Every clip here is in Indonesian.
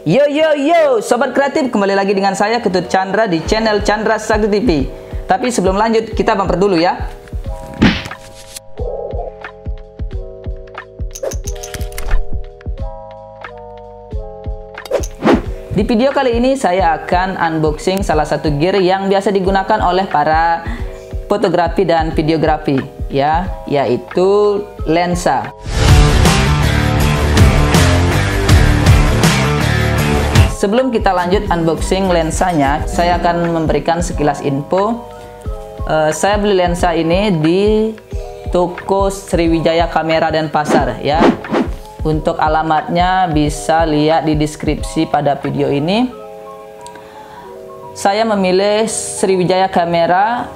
Yo yo yo, sobat kreatif, kembali lagi dengan saya Ketut Chandra di channel Chandra Sakti TV. Tapi sebelum lanjut, kita bumper dulu ya. Di video kali ini saya akan unboxing salah satu gear yang biasa digunakan oleh para fotografi dan videografi ya, yaitu lensa. Sebelum kita lanjut unboxing lensanya, saya akan memberikan sekilas info. Saya beli lensa ini di toko Sriwijaya Kamera Denpasar ya. Untuk alamatnya bisa lihat di deskripsi pada video ini. Saya memilih Sriwijaya Kamera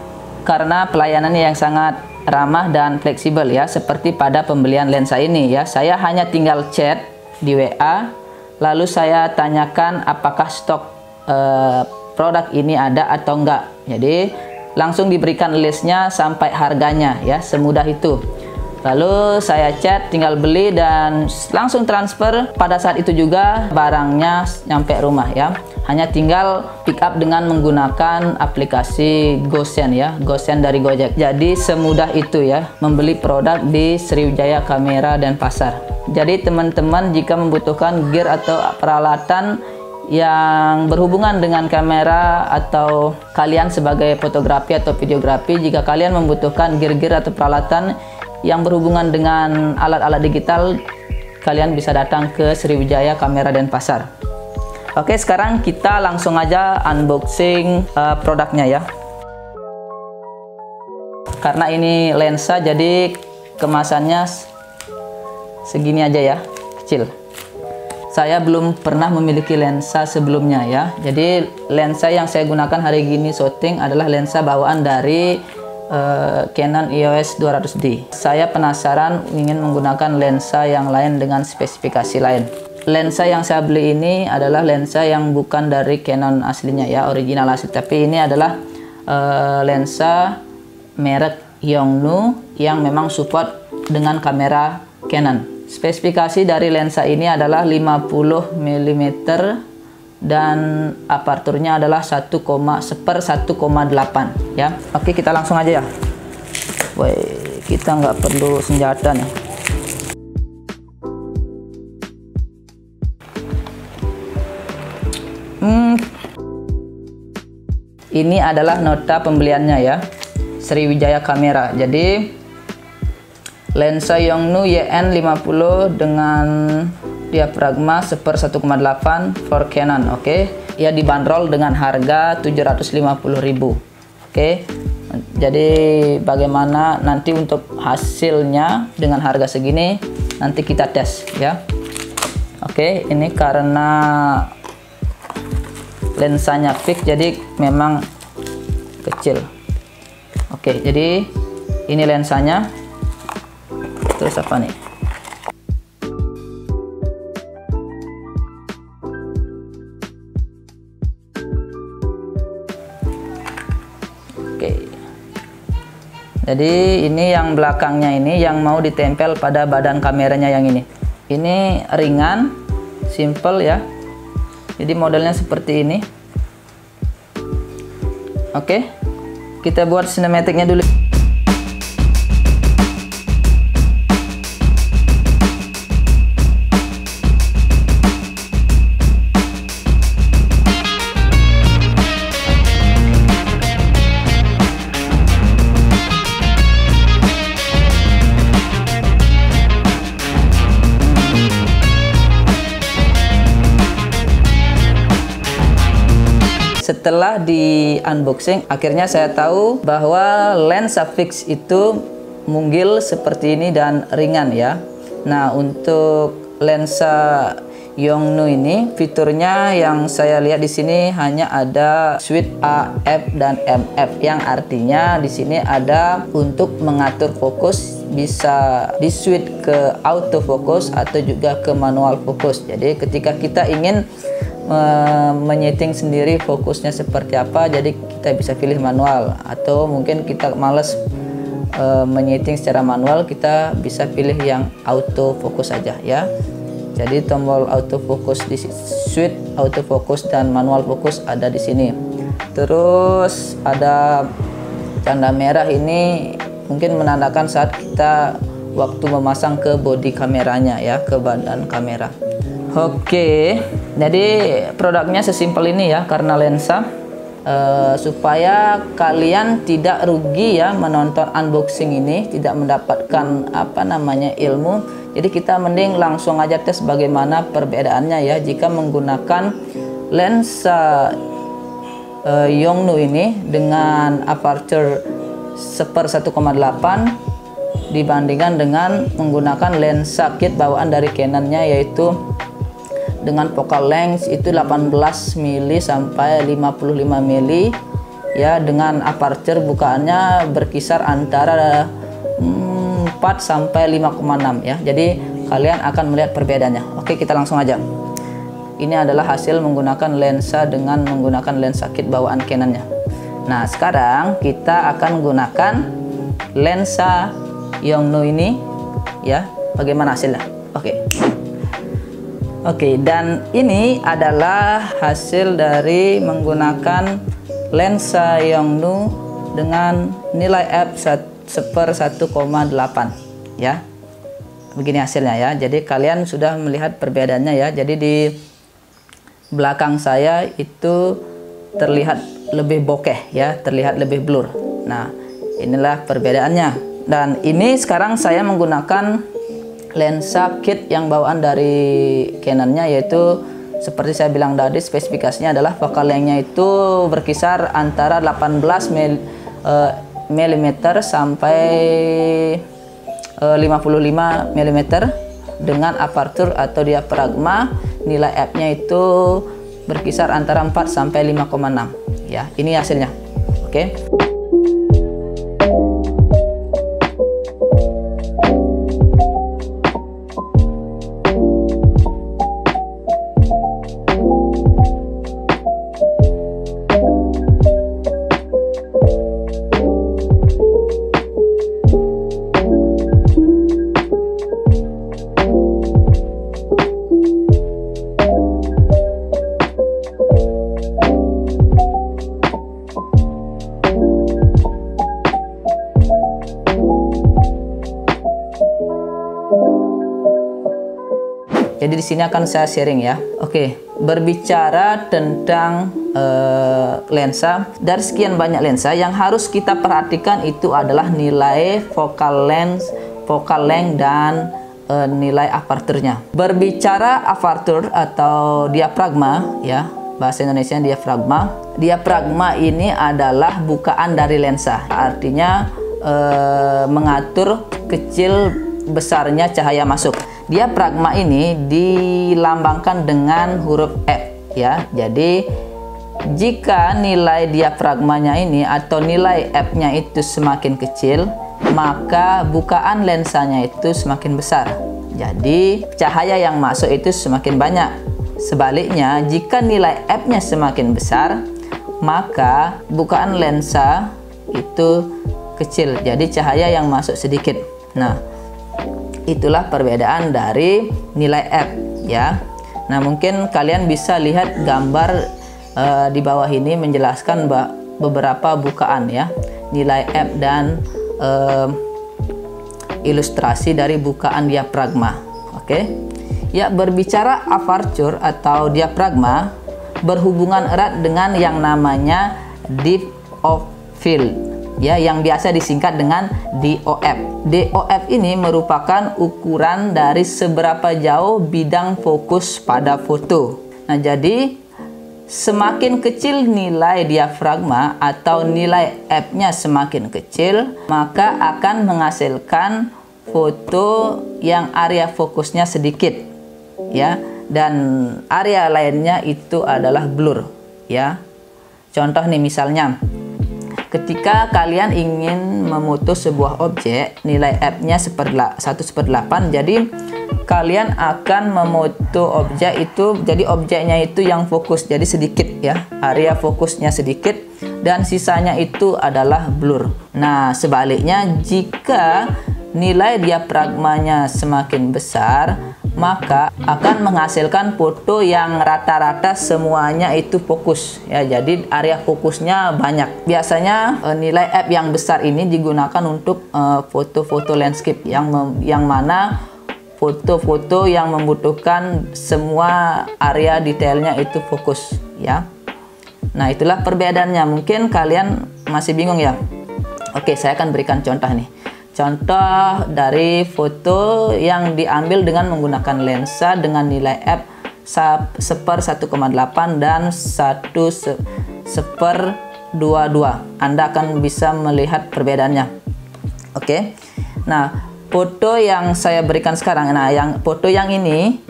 karena pelayanannya yang sangat ramah dan fleksibel ya, seperti pada pembelian lensa ini ya. Saya hanya tinggal chat di WA, lalu saya tanyakan apakah stok produk ini ada atau enggak. Jadi langsung diberikan listnya sampai harganya ya, semudah itu. Lalu saya chat, tinggal beli dan langsung transfer. Pada saat itu juga barangnya nyampe rumah ya. Hanya tinggal pick up dengan menggunakan aplikasi GoSend ya, GoSend dari Gojek. Jadi semudah itu ya membeli produk di Sriwijaya Kamera Denpasar. Jadi teman-teman jika membutuhkan gear atau peralatan yang berhubungan dengan kamera, atau kalian sebagai fotografi atau videografi, jika kalian membutuhkan gear-gear atau peralatan yang berhubungan dengan alat-alat digital, kalian bisa datang ke Sriwijaya Kamera Denpasar. Oke, sekarang kita langsung aja unboxing produknya ya. Karena ini lensa, jadi kemasannya segini aja ya, kecil. Saya belum pernah memiliki lensa sebelumnya ya. Jadi lensa yang saya gunakan hari ini shooting adalah lensa bawaan dari Canon EOS 200D. Saya penasaran ingin menggunakan lensa yang lain dengan spesifikasi lain. Lensa yang saya beli ini adalah lensa yang bukan dari Canon aslinya ya, original asli, tapi ini adalah lensa merek Yongnuo yang memang support dengan kamera Canon. Spesifikasi dari lensa ini adalah 50 mm dan aperturnya adalah 1,1/1,8 ya. Oke, kita langsung aja ya. Woi, kita nggak perlu senjata nih. Ini adalah nota pembeliannya ya, Sriwijaya Kamera. Jadi lensa Yongnuo YN50 dengan diafragma 1/1,8 for Canon. Oke, ya dibanderol dengan harga 750.000. Oke, jadi bagaimana nanti untuk hasilnya dengan harga segini, nanti kita tes ya. Oke, ini karena lensanya fix, jadi memang kecil. Oke, jadi ini lensanya. Terus apa nih? Oke. Jadi ini yang belakangnya ini yang mau ditempel pada badan kameranya yang ini. Ini ringan, simple ya. Jadi modelnya seperti ini. Oke. Kita buat sinematiknya dulu. Setelah di unboxing, akhirnya saya tahu bahwa lensa fix itu munggil seperti ini dan ringan ya. Nah, untuk lensa Yongnuo ini fiturnya yang saya lihat di sini hanya ada switch A, F dan MF, yang artinya di sini ada untuk mengatur fokus, bisa di switch ke autofocus atau juga ke manual fokus. Jadi ketika kita ingin menyeting sendiri fokusnya seperti apa, jadi kita bisa pilih manual, atau mungkin kita males menyeting secara manual, kita bisa pilih yang auto fokus saja ya. Jadi tombol autofocus di switch autofocus dan manual fokus ada di sini. Terus ada tanda merah, ini mungkin menandakan saat kita waktu memasang ke bodi kameranya ya, ke badan kamera. Oke, jadi produknya sesimpel ini ya, karena lensa. Supaya kalian tidak rugi ya menonton unboxing ini, tidak mendapatkan ilmu. Jadi kita mending langsung aja tes bagaimana perbedaannya ya jika menggunakan lensa Yongnuo ini dengan aperture 1/1,8 dibandingkan dengan menggunakan lensa kit bawaan dari Canon-nya, yaitu dengan focal length itu 18 mili sampai 55 mili ya, dengan aperture bukaannya berkisar antara 4 sampai 5,6 ya. Jadi kalian akan melihat perbedaannya. Oke, kita langsung aja. Ini adalah hasil menggunakan lensa dengan menggunakan lensa kit bawaan Canon-nya. Nah, sekarang kita akan menggunakan lensa Yongnuo ini ya. Bagaimana hasilnya? Oke, dan ini adalah hasil dari menggunakan lensa Yongnuo dengan nilai f 1/1,8 ya. Begini hasilnya ya. Jadi kalian sudah melihat perbedaannya ya. Jadi di belakang saya itu terlihat lebih bokeh ya, terlihat lebih blur. Nah, inilah perbedaannya. Dan ini sekarang saya menggunakan lensa kit yang bawaan dari Canon-nya, yaitu seperti saya bilang tadi, spesifikasinya adalah focal length-nya itu berkisar antara 18 mm sampai 55 mm dengan aperture atau diafragma nilai f-nya itu berkisar antara 4 sampai 5,6 ya. Ini hasilnya. Oke. Jadi di sini akan saya sharing ya. Oke, berbicara tentang lensa, dari sekian banyak lensa yang harus kita perhatikan itu adalah nilai focal length dan nilai aperture-nya. Berbicara aperture atau diafragma ya, bahasa Indonesia diafragma. Diafragma ini adalah bukaan dari lensa. Artinya mengatur kecil besarnya cahaya masuk. Diafragma ini dilambangkan dengan huruf F ya. Jadi jika nilai diafragmanya ini atau nilai F-nya itu semakin kecil, maka bukaan lensanya itu semakin besar. Jadi cahaya yang masuk itu semakin banyak. Sebaliknya, jika nilai F-nya semakin besar, maka bukaan lensa itu kecil. Jadi cahaya yang masuk sedikit. Nah, itulah perbedaan dari nilai F ya. Nah, mungkin kalian bisa lihat gambar di bawah ini menjelaskan beberapa bukaan ya, nilai F dan ilustrasi dari bukaan diafragma. Oke. Ya, berbicara aperture atau diafragma berhubungan erat dengan yang namanya depth of field ya, yang biasa disingkat dengan DOF. DOF ini merupakan ukuran dari seberapa jauh bidang fokus pada foto. Nah, jadi semakin kecil nilai diafragma atau nilai F-nya semakin kecil, maka akan menghasilkan foto yang area fokusnya sedikit ya, dan area lainnya itu adalah blur ya. Contoh nih, misalnya ketika kalian ingin memoto sebuah objek, nilai F-nya 1/8, jadi kalian akan memoto objek itu, jadi objeknya itu yang fokus, jadi sedikit ya, area fokusnya sedikit, dan sisanya itu adalah blur. Nah, sebaliknya jika nilai diafragmanya semakin besar, maka akan menghasilkan foto yang rata-rata semuanya itu fokus ya. Jadi area fokusnya banyak. Biasanya nilai f yang besar ini digunakan untuk foto-foto landscape yang mana foto-foto yang membutuhkan semua area detailnya itu fokus ya. Nah, itulah perbedaannya. Mungkin kalian masih bingung ya. Oke, saya akan berikan contoh nih. Contoh dari foto yang diambil dengan menggunakan lensa dengan nilai f 1/1,8 dan 1/22. Anda akan bisa melihat perbedaannya. Oke. Nah, foto yang saya berikan sekarang, foto yang ini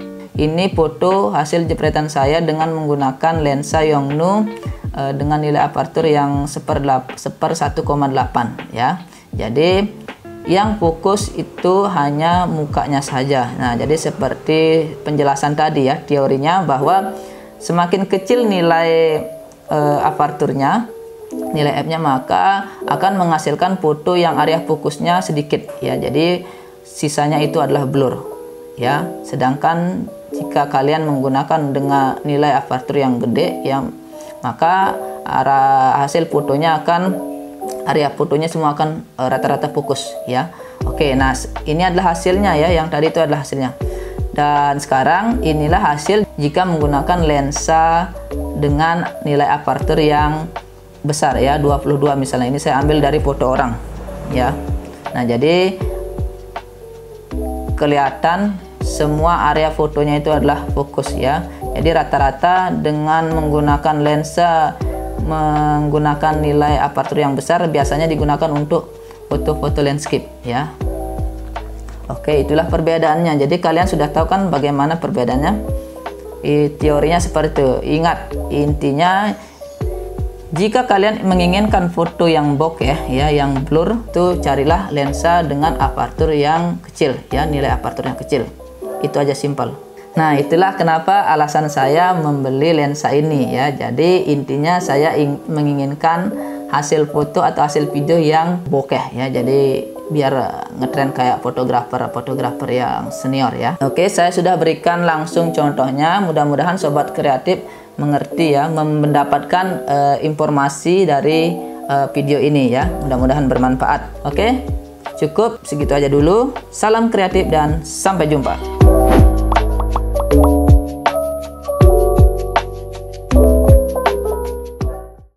foto hasil jepretan saya dengan menggunakan lensa Yongnuo dengan nilai aperture yang 1/1,8 ya. Jadi yang fokus itu hanya mukanya saja. Nah, jadi seperti penjelasan tadi ya, teorinya bahwa semakin kecil nilai aperturnya, nilai f-nya, maka akan menghasilkan foto yang area fokusnya sedikit ya. Jadi sisanya itu adalah blur ya. Sedangkan jika kalian menggunakan dengan nilai aperture yang gede ya, maka hasil fotonya akan area fotonya semua akan rata-rata fokus ya. Oke, nah ini adalah hasilnya ya, yang tadi itu adalah hasilnya. Dan sekarang inilah hasil jika menggunakan lensa dengan nilai aperture yang besar ya, 22 misalnya. Ini saya ambil dari foto orang ya. Nah, jadi kelihatan semua area fotonya itu adalah fokus ya. Jadi rata-rata dengan menggunakan lensa menggunakan nilai aperture yang besar biasanya digunakan untuk foto-foto landscape ya. Oke, itulah perbedaannya. Jadi kalian sudah tahu kan bagaimana perbedaannya. Teorinya seperti itu. Ingat, intinya jika kalian menginginkan foto yang bokeh ya, yang blur, tuh carilah lensa dengan aperture yang kecil ya, nilai aperture yang kecil. Itu aja, simpel. Nah, itulah kenapa alasan saya membeli lensa ini ya. Jadi intinya saya menginginkan hasil foto atau hasil video yang bokeh ya. Jadi biar ngetren kayak fotografer yang senior ya. Oke, saya sudah berikan langsung contohnya. Mudah-mudahan sobat kreatif mengerti ya, mendapatkan informasi dari video ini ya. Mudah-mudahan bermanfaat. Oke, cukup segitu aja dulu. Salam kreatif dan sampai jumpa.